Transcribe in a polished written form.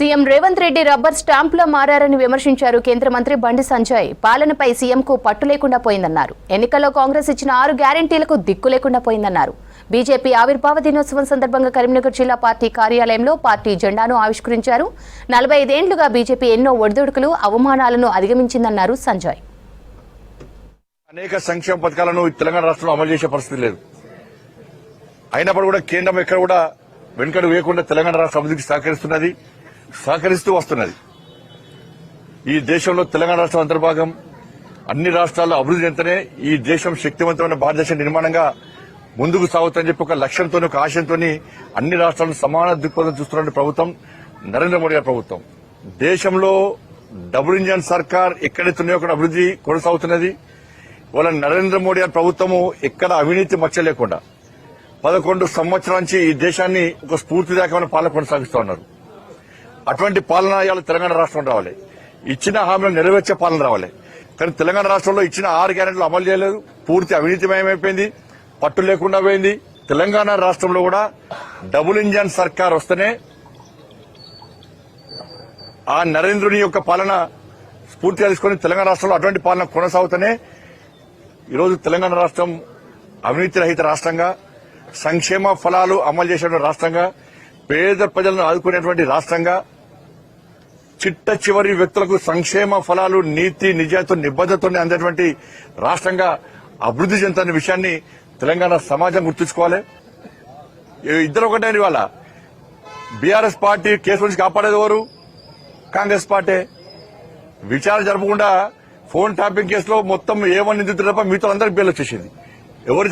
CM Revanth Reddy rubber స్టాంపులా మారారని విమర్శించారు కేంద్ర మంత్రి బండి సంజయ్. పాలనపై సీఎంకు పట్టు లేకుండా పోయిందన్నారు. ఎన్నికల్లో కాంగ్రెస్ ఇచ్చిన 6 గ్యారెంటీలకు దిక్కు లేకుండా పోయిందన్నారు. బీజేపీ ఆవిర్భావ దినోత్సవం సందర్భంగా కరీంనగర్ జిల్లా పార్టీ కార్యాలయంలో పార్టీ జెండాను ఆవిష్కరించారు. 45 ఏళ్లుగా బీజేపీ ఎన్నో ఒడిదుడుకులు, అవమానాలను అధిగమించిందన్నారు సంజయ్. అనేక సంక్షేమ పథకాలను తెలంగాణ రాష్ట్రంలో అమలు చేసే పరిస్థితి లేదు. అయినప్పుడు కూడా కేంద్రం ఎక్కడ కూడా వెనుకడు వేయకుండా తెలంగాణ రాష్ట్ర అభివృద్ధికి సహకరిస్తూ వస్తున్నది. ఈ దేశంలో తెలంగాణ రాష్ట్రం అంతర్భాగం. అన్ని రాష్ట్రాల్లో అభివృద్ధి చెందితేనే ఈ దేశం శక్తివంతమైన భారతదేశ నిర్మాణంగా ముందుకు సాగుతుందని చెప్పి ఒక లక్ష్యంతో, ఒక ఆశయంతో అన్ని రాష్ట్రాలను సమాన దృక్పథం చూస్తున్న ప్రభుత్వం నరేంద్ర మోడీ గారి ప్రభుత్వం. దేశంలో డబుల్ ఇంజన్ సర్కార్ ఎక్కడైతున్నాయో అక్కడ అభివృద్ధి కొనసాగుతున్నది. ఇవాళ నరేంద్ర మోడీ గారి ప్రభుత్వము ఎక్కడ అవినీతి మచ్చ లేకుండా 11 సంవత్సరాల నుంచి ఈ దేశాన్ని ఒక స్ఫూర్తిదాయకమైన పాలన కొనసాగిస్తూ ఉన్నారు. అటువంటి పాలన ఇవాళ తెలంగాణ రాష్ట్రం రావాలి. ఇచ్చిన హామీలను నెరవేర్చే పాలన రావాలి. కానీ తెలంగాణ రాష్ట్రంలో ఇచ్చిన 6 గ్యారెంటీలు అమలు చేయలేదు. పూర్తి అవినీతిమయమైపోయింది, పట్టు లేకుండా పోయింది. తెలంగాణ రాష్ట్రంలో కూడా డబుల్ ఇంజన్ సర్కార్ వస్తేనే ఆ నరేంద్రుని యొక్క పాలన స్ఫూర్తిగా తీసుకుని తెలంగాణ రాష్ట్రంలో అటువంటి పాలన కొనసాగుతూనే ఈరోజు తెలంగాణ రాష్ట్రం అవినీతి రహిత రాష్ట్రంగా, సంక్షేమ ఫలాలు అమలు చేసే రాష్ట్రంగా, పేద ప్రజలను ఆదుకునేటువంటి రాష్ట్రంగా, చిట్ట చివరి వ్యక్తులకు సంక్షేమ ఫలాలు నీతి నిజాయితీ నిబద్దతతో అందేటువంటి రాష్ట్రంగా అభివృద్ధి చెందుతున్న విషయాన్ని తెలంగాణ సమాజం గుర్తుంచుకోవాలి. ఇద్దరు ఒకటే. ఇవాళ బీఆర్ఎస్ పార్టీ కేసు నుంచి కాపాడేది ఎవరు? కాంగ్రెస్ పార్టీ. విచారణ జరపకుండా ఫోన్ ట్యాపింగ్ కేసులో మొత్తం A1 నిందితులు తప్ప మిగతా అందరికి బెయిల్ వచ్చేసింది. ఎవరు